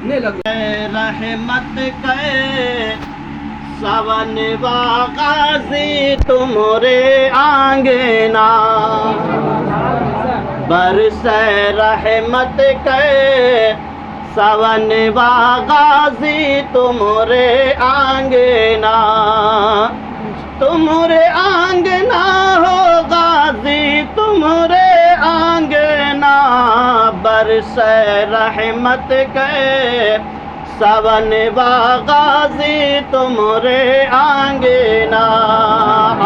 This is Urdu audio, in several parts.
رحمت کے سون غازی تمہرے آنگنا برس رحمت کے سون غازی تمہرے آنگنا تمہرے آنگنا ہو غازی تمہرے آنگنا برس رحمت کے سون غازی تمہرے آنگنا۔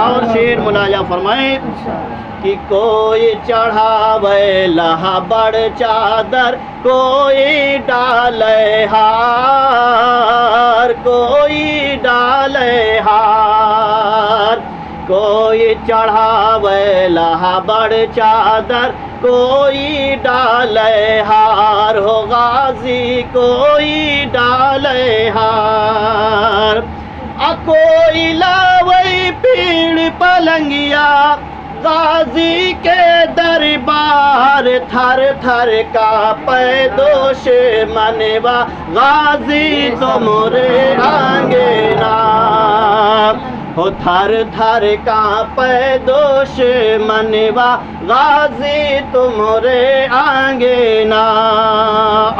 اور شیر ملاحظہ فرمائیں کہ کوئی چڑھاوے لہا بڑ چادر کوئی ڈالے ہار کوئی ڈالے ہار کوئی چڑھاوے لہا بڑ چادر کوئی ڈالے ہار ہو غازی کوئی ڈالے ہار کوئی لاوی پیڑ پلنگیا غازی کے دربار تھر تھر کا پیدوش منوا غازی تمہرے آنگنا ہو تھر تھر کا پیدوش منوا غازی تمہرے آنگنا۔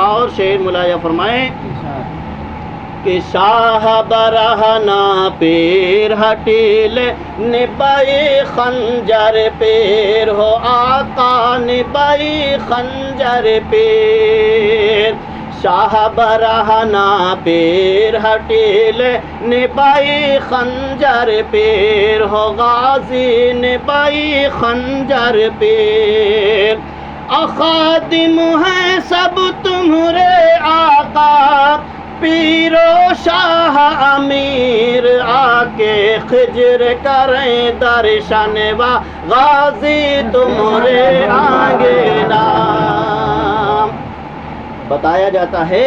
اور شعر ملاحظہ فرمائیں کہ شاہ برہنہ پیر ہٹیل نبائی خنجر پیر ہو آقا نبائی خنجر پیر شاہ برہنہ پیر ہٹیل نبائی خنجر پیر ہو غازی نبائی خنجر پیر خادم ہیں سب تمہرے آقا پیر و شاہ امیر آ کے خجر کریں درشن و غازی تمہرے آنگنا۔ بتایا جاتا ہے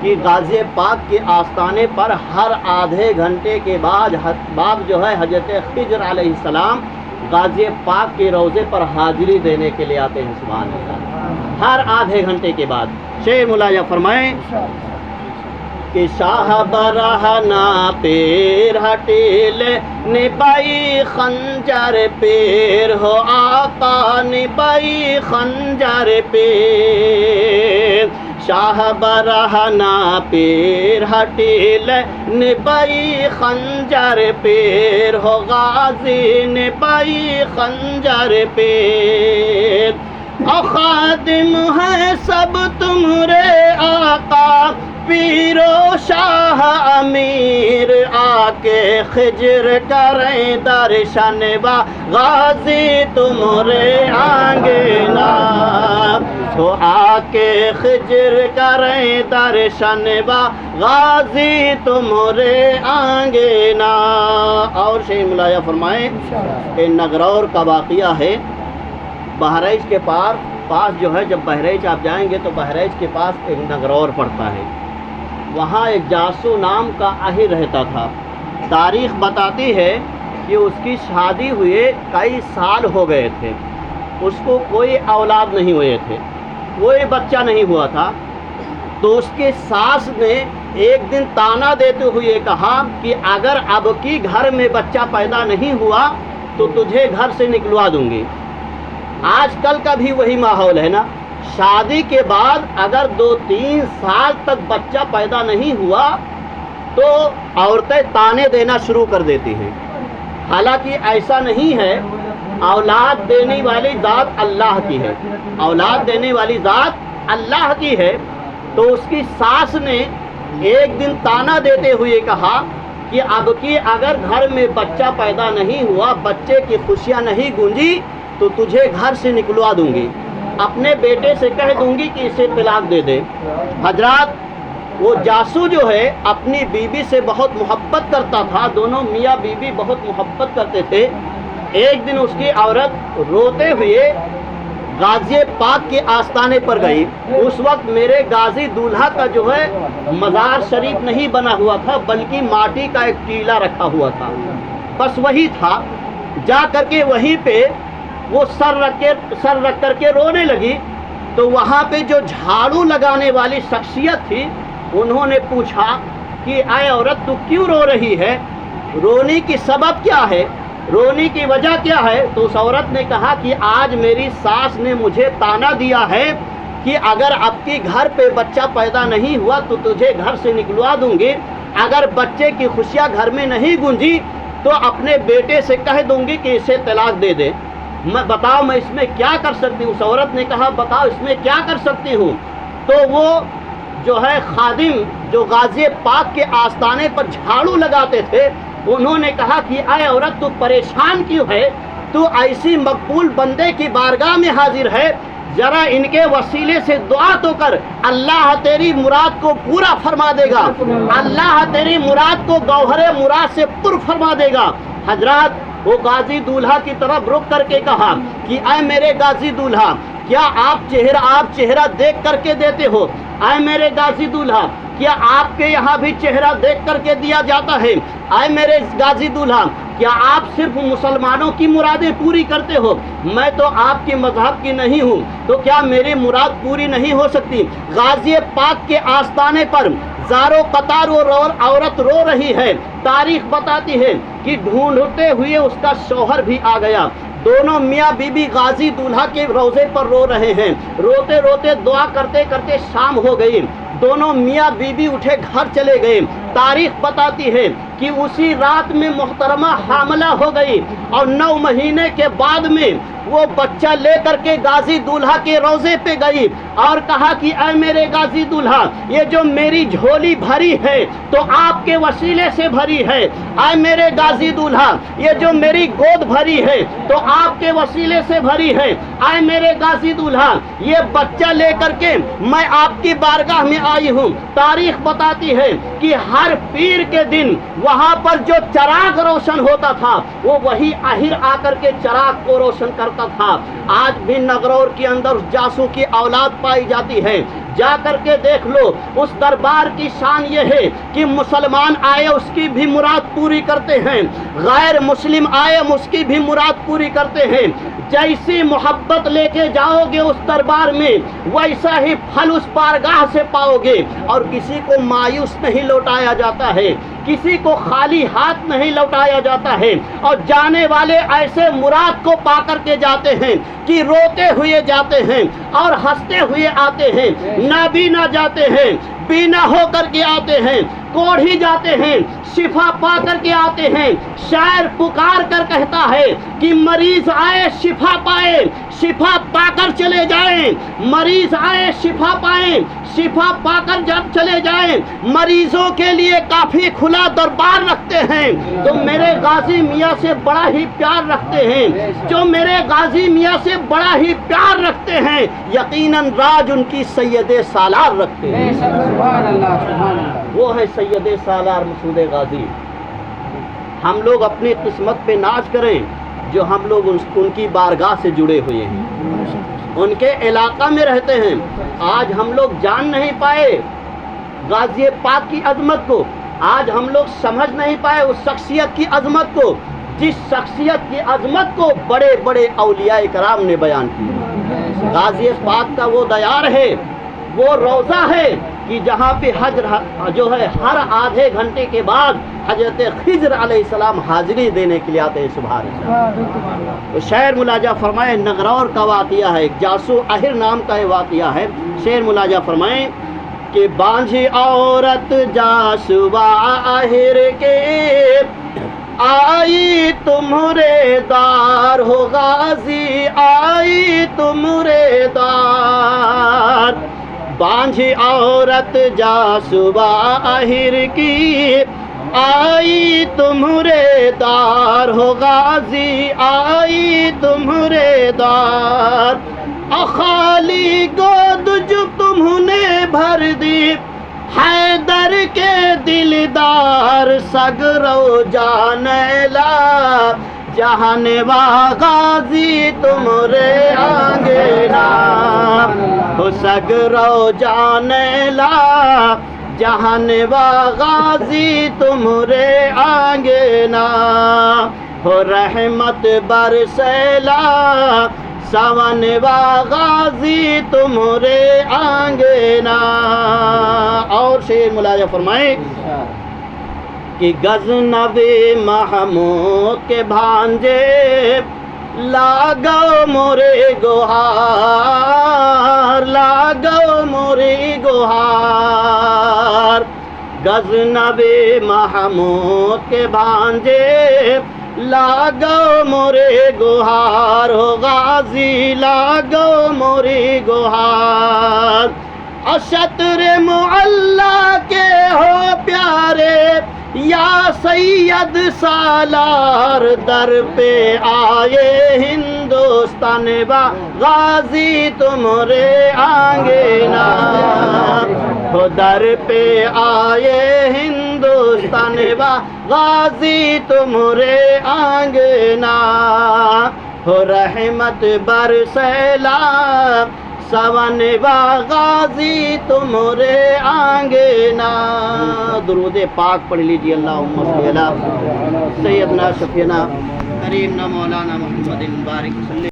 کہ غازی پاک کے آستانے پر ہر آدھے گھنٹے کے بعد باپ جو ہے حضرت خضر علیہ السلام غازی پاک کے روضے پر حاضری دینے کے لیے آتے ہیں۔ سبحان اللہ، ہر آدھے گھنٹے کے بعد۔ شعر ملاحظہ فرمائیں کہ شاہ برہنہ پیر ہٹیل نبائی خنجر پیر ہو آقا نبائی خنجر پیر شاہ برہنہ پیر ہٹیل نبائی خنجر پیر ہو غازی نبائی خنجر پیر خادم ہیں سب تمہرے آقا پیر و شاہ امیر آ کے خجر کریں درشن و غازی تمہرے آنگنا تو آ کے خجر کریں درشن و غازی تمہرے آنگنا۔ اور شعر ملاحظہ فرمائیں کہ نگرور کا واقعہ ہے بہرائچ کے پاس جو ہے جب بہرائچ آپ جائیں گے تو بہرائچ کے پاس ایک نگرور پڑتا ہے، وہاں ایک جاسو نام کا اہل رہتا تھا۔ تاریخ بتاتی ہے کہ اس کی شادی ہوئے کئی سال ہو گئے تھے، اس کو کوئی اولاد نہیں ہوئے تھے، کوئی بچہ نہیں ہوا تھا۔ تو اس کے ساس نے ایک دن تانا دیتے ہوئے کہا کہ اگر اب کی گھر میں بچہ پیدا نہیں ہوا تو تجھے گھر سے نکلوا دوں گی۔ آج کل کا بھی وہی ماحول ہے نا، شادی کے بعد اگر 2-3 سال تک بچہ پیدا نہیں ہوا تو عورتیں تانے دینا شروع کر دیتی ہیں۔ حالانکہ ایسا نہیں ہے، اولاد دینے والی ذات اللہ کی ہے، اولاد دینے والی ذات اللہ کی ہے۔ تو اس کی ساس نے ایک دن تانا دیتے ہوئے کہا کہ اب کی اگر گھر میں بچہ پیدا نہیں ہوا، بچے کی خوشیاں نہیں گونجی تو تجھے گھر سے نکلوا دوں گی، اپنے بیٹے سے کہہ دوں گی کہ اسے طلاق دے دے۔ حضرات، وہ جاسو جو ہے اپنی بیوی سے بہت محبت کرتا تھا، دونوں میاں بیوی بہت محبت کرتے تھے۔ ایک دن اس کی عورت روتے ہوئے غازی پاک کے آستانے پر گئی۔ اس وقت میرے غازی دولہا کا جو ہے مزار شریف نہیں بنا ہوا تھا، بلکہ ماٹی کا ایک ٹیلا رکھا ہوا تھا، بس وہی تھا۔ جا کر کے وہیں پہ وہ سر رکھ کر کے رونے لگی تو وہاں پہ جو جھاڑو لگانے والی شخصیت تھی انہوں نے پوچھا کہ اے عورت تو کیوں رو رہی ہے، رونے کی سبب کیا ہے، رونے کی وجہ کیا ہے؟ تو اس عورت نے کہا کہ آج میری ساس نے مجھے تانا دیا ہے کہ اگر اب کی گھر پہ بچہ پیدا نہیں ہوا تو تجھے گھر سے نکلوا دوں گی، اگر بچے کی خوشیاں گھر میں نہیں گونجی تو اپنے بیٹے سے کہہ دوں گی کہ اسے طلاق دے دے، میں بتاؤ میں اس میں کیا کر سکتی ہوں؟ اس عورت نے کہا بتاؤ اس میں کیا کر سکتی ہوں؟ تو وہ جو ہے خادم جو غازی پاک کے آستانے پر جھاڑو لگاتے تھے انہوں نے کہا کہ اے عورت تو پریشان کیوں ہے، تو ایسی مقبول بندے کی بارگاہ میں حاضر ہے، ذرا ان کے وسیلے سے دعا تو کر، اللہ تیری مراد کو پورا فرما دے گا، اللہ تیری مراد کو گوہر مراد سے پر فرما دے گا۔ حضرات وہ غازی دولہا کی طرف رک کر کے کہا کہ اے میرے غازی دولہا کیا آپ چہرہ دیکھ کر کے دیتے ہو؟ اے میرے غازی دولہا کیا آپ کے یہاں بھی چہرہ دیکھ کر کے دیا جاتا ہے؟ اے میرے غازی دولہا کیا آپ صرف مسلمانوں کی مرادیں پوری کرتے ہو؟ میں تو آپ کے مذہب کی نہیں ہوں، تو کیا میری مراد پوری نہیں ہو سکتی؟ غازی پاک کے آستانے پر زارو قطار وہ عورت رو رہی ہے، تاریخ بتاتی ہے کہ ڈھونڈتے ہوئے اس کا شوہر بھی آ گیا، دونوں میاں بی بی غازی دولہا کے روضے پر رو رہے ہیں، روتے روتے دعا کرتے کرتے شام ہو گئی، دونوں میاں بی بی اٹھے گھر چلے گئے۔ تاریخ بتاتی ہے کہ اسی رات میں محترمہ حاملہ ہو گئی اور 9 مہینے کے بعد میں وہ بچہ لے کر کے غازی دولہا کے روضے پہ گئی اور کہا کہ اے میرے غازی دولہا یہ جو میری جھولی بھری ہے تو آپ کے وسیلے سے بھری ہے، اے میرے غازی دولہا یہ جو میری گود بھری ہے تو آپ کے وسیلے سے بھری ہے، اے میرے غازی دولہا یہ بچہ لے کر کے میں آپ کی بارگاہ میں آئی ہوں۔ تاریخ بتاتی ہے کہ ہر پیر کے دن وہاں پر جو چراغ روشن ہوتا تھا وہ وہی اہر آ کر کے چراغ کو روشن کرتا تھا۔ آج بھی نگرور کے اندر جاسو کی اولاد پائی جاتی ہے، جا کر کے دیکھ لو۔ اس دربار کی شان یہ ہے کہ مسلمان آئے اس کی بھی مراد پوری کرتے ہیں، غیر مسلم آئے اس کی بھی مراد پوری کرتے ہیں۔ جیسی محبت لے کے جاؤ گے اس دربار میں ویسا ہی پھل اس بارگاہ سے پاؤ گے، اور کسی کو مایوس نہیں لوٹایا جاتا ہے، کسی کو خالی ہاتھ نہیں لوٹایا جاتا ہے، اور جانے والے ایسے مراد کو پا کر کے جاتے ہیں کہ روتے ہوئے جاتے ہیں اور ہنستے ہوئے آتے ہیں، نابینا جاتے ہیں، بینا ہو کر کے آتے ہیں، کوڑھی جاتے ہیں، شفا پا کر کے آتے ہیں۔ شاعر پکار کر کہتا ہے کہ مریض آئے شفا پائے، شفا پا کر چلے جائیں، مریض آئے شفا پائیں، شفا پا کر جب چلے جائیں، مریضوں کے لیے کافی کھلا دربار رکھتے ہیں، تو میرے غازی میاں سے بڑا ہی پیار رکھتے ہیں، جو میرے غازی میاں سے بڑا ہی پیار رکھتے ہیں یقیناً راج ان کی سید سالار رکھتے ہیں۔ وہ ہے سید سالار مسعود غازی۔ ہم لوگ اپنی قسمت پہ ناز کریں جو ہم لوگ ان کی بارگاہ سے جڑے ہوئے ہیں، ان کے علاقہ میں رہتے ہیں۔ آج ہم لوگ جان نہیں پائے غازی پاک کی عظمت کو، آج ہم لوگ سمجھ نہیں پائے اس شخصیت کی عظمت کو جس شخصیت کی عظمت کو بڑے بڑے اولیاء کرام نے بیان کی۔ غازی پاک کا وہ دیار ہے، وہ روضہ ہے کہ جہاں پہ حجر جو ہے ہر آدھے گھنٹے کے بعد حضرت خضر علیہ السلام حاضری دینے کے لیے آتے ہیں۔ سبحان اللہ۔ تو شعر ملاجہ فرمائے، نگرور کا واقعہ ہے، جاسو اہر نام کا یہ واقعہ ہے۔ شعر ملاجہ فرمائیں کہ بانجھی عورت جاسوا اہر کے آئی تمہرے دار ہو غازی، آئی تمہرے دار، بانجھی عورت جاسوا اہر کی آئی تمہرے دار ہو غازی، آئی تمہرے دار، خالی گود جو تمہوں نے بھر دی حیدر کے دلدار، سگرو جانیلا جہانوا غازی تمہرے آنگنا، ہو سگرو جانیلا جہانوا غازی تمہرے آنگنا، ہو رحمت برسیلا سونوا غازی تمہارے آنگنا. اور شعر ملاحظہ فرمائیں کہ غزنوِ محمود کے بھانجے لاگو مورے گوہار، لاگو مورے گوہار. غزنوِ محمود کے بھانجے لاگو مورے گوہار، ہو غازی لاگو مورے گوہار. اشتر معلا کے ہو پیارے یا سید سالار، در پہ آئے ہندوستان با غازی تمہارے آنگنا. ہو در پہ آئے ہندوستان با غازی تمہارے آنگنا. ہو رحمت برسیلا سونوا غازی تمہارے آنگنا. درود پاک پڑھ لیجیے. اللہم صلی علی سیدنا شفیعنا کریمنا مولانا محمد بارک وسلم.